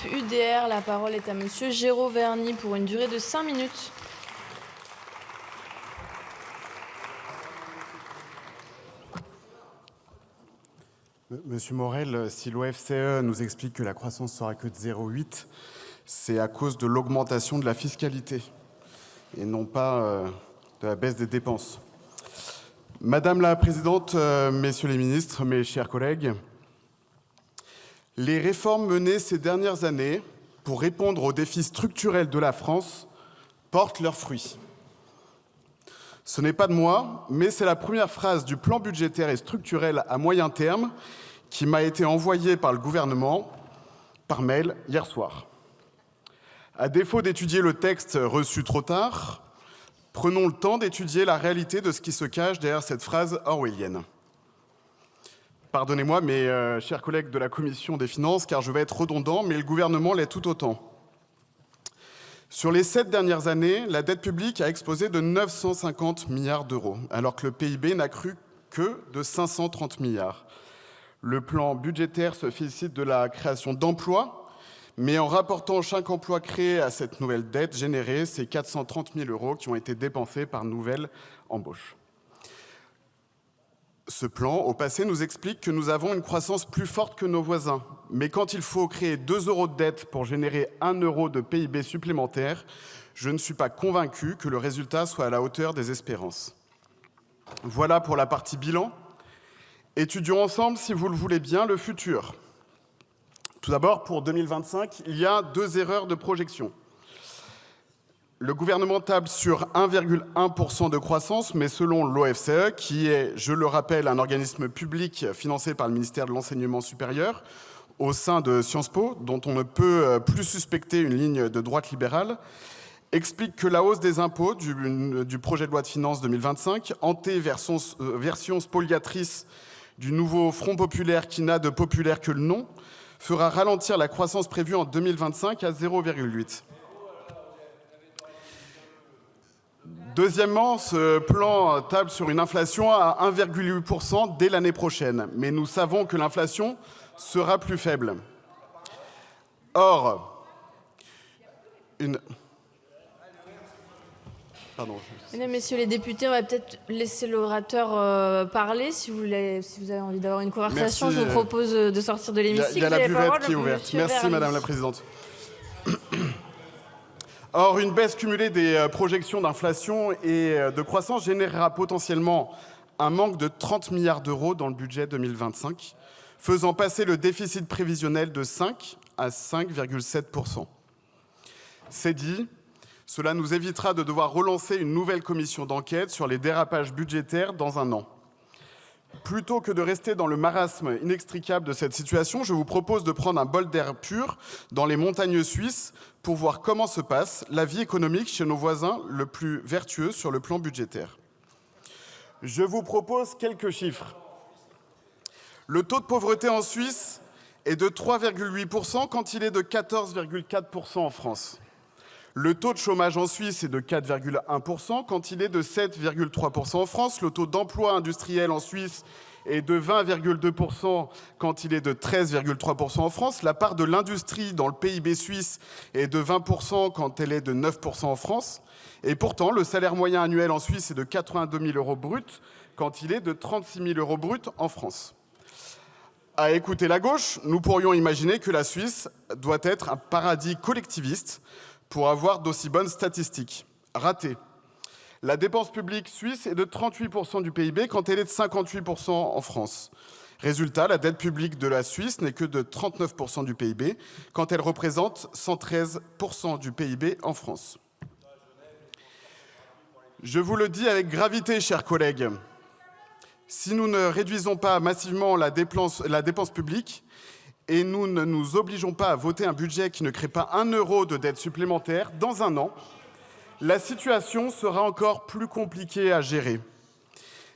UDR, la parole est à monsieur Géraud Verny pour une durée de 5 minutes. Monsieur Morel, si l'OFCE nous explique que la croissance sera que de 0,8, c'est à cause de l'augmentation de la fiscalité et non pas de la baisse des dépenses. Madame la Présidente, Messieurs les ministres, mes chers collègues, les réformes menées ces dernières années pour répondre aux défis structurels de la France portent leurs fruits. Ce n'est pas de moi, mais c'est la première phrase du plan budgétaire et structurel à moyen terme qui m'a été envoyée par le gouvernement par mail hier soir. À défaut d'étudier le texte reçu trop tard, prenons le temps d'étudier la réalité de ce qui se cache derrière cette phrase orwellienne. Pardonnez-moi, mes chers collègues de la Commission des finances, car je vais être redondant, mais le gouvernement l'est tout autant. Sur les 7 dernières années, la dette publique a explosé de 950 milliards d'euros, alors que le PIB n'a cru que de 530 milliards. Le plan budgétaire se félicite de la création d'emplois, mais en rapportant chaque emploi créé à cette nouvelle dette générée, c'est 430 000 euros qui ont été dépensés par nouvelle embauche. Ce plan, au passé, nous explique que nous avons une croissance plus forte que nos voisins. Mais quand il faut créer 2 euros de dette pour générer 1 euro de PIB supplémentaire, je ne suis pas convaincu que le résultat soit à la hauteur des espérances. Voilà pour la partie bilan. Étudions ensemble, si vous le voulez bien, le futur. Tout d'abord, pour 2025, il y a 2 erreurs de projection. Le gouvernement table sur 1,1% de croissance, mais selon l'OFCE, qui est, je le rappelle, un organisme public financé par le ministère de l'Enseignement supérieur, au sein de Sciences Po, dont on ne peut plus suspecter une ligne de droite libérale, explique que la hausse des impôts du projet de loi de finances 2025, version spoliatrice du nouveau Front populaire qui n'a de populaire que le nom, fera ralentir la croissance prévue en 2025 à 0,8. Deuxièmement, ce plan table sur une inflation à 1,8% dès l'année prochaine. Mais nous savons que l'inflation sera plus faible. Or, Mesdames, Messieurs les députés, on va peut-être laisser l'orateur parler. Si vous avez envie d'avoir une conversation, merci. Je vous propose de sortir de l'hémicycle. Il y a la buvette qui est ouverte. Merci, Madame la Présidente. Or, une baisse cumulée des projections d'inflation et de croissance générera potentiellement un manque de 30 milliards d'euros dans le budget 2025, faisant passer le déficit prévisionnel de 5 à 5,7%. C'est dit, cela nous évitera de devoir relancer une nouvelle commission d'enquête sur les dérapages budgétaires dans un an. Plutôt que de rester dans le marasme inextricable de cette situation, je vous propose de prendre un bol d'air pur dans les montagnes suisses pour voir comment se passe la vie économique chez nos voisins le plus vertueux sur le plan budgétaire. Je vous propose quelques chiffres. Le taux de pauvreté en Suisse est de 3,8% quand il est de 14,4% en France. Le taux de chômage en Suisse est de 4,1% quand il est de 7,3% en France. Le taux d'emploi industriel en Suisse est de 20,2% quand il est de 13,3% en France. La part de l'industrie dans le PIB suisse est de 20% quand elle est de 9% en France. Et pourtant, le salaire moyen annuel en Suisse est de 82 000 euros bruts quand il est de 36 000 euros bruts en France. À écouter la gauche, nous pourrions imaginer que la Suisse doit être un paradis collectiviste pour avoir d'aussi bonnes statistiques. Raté. La dépense publique suisse est de 38% du PIB quand elle est de 58% en France. Résultat, la dette publique de la Suisse n'est que de 39% du PIB quand elle représente 113% du PIB en France. Je vous le dis avec gravité, chers collègues, si nous ne réduisons pas massivement la dépense publique, et nous ne nous obligeons pas à voter un budget qui ne crée pas 1 euro de dette supplémentaire, dans un an, la situation sera encore plus compliquée à gérer.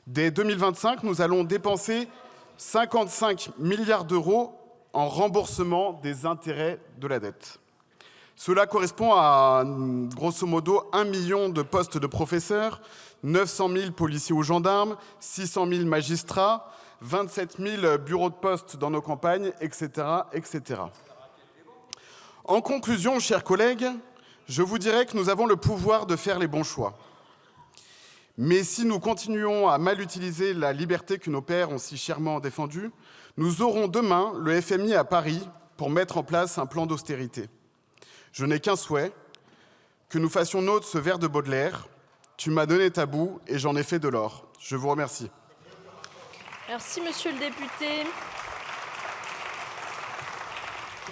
Dès 2025, nous allons dépenser 55 milliards d'euros en remboursement des intérêts de la dette. Cela correspond à, grosso modo, 1 million de postes de professeurs, 900 000 policiers ou gendarmes, 600 000 magistrats, 27 000 bureaux de poste dans nos campagnes, etc., etc. En conclusion, chers collègues, je vous dirais que nous avons le pouvoir de faire les bons choix. Mais si nous continuons à mal utiliser la liberté que nos pères ont si chèrement défendue, nous aurons demain le FMI à Paris pour mettre en place un plan d'austérité. Je n'ai qu'un souhait, que nous fassions nôtre ce vers de Baudelaire. Tu m'as donné ta boue et j'en ai fait de l'or. Je vous remercie. Merci, monsieur le député.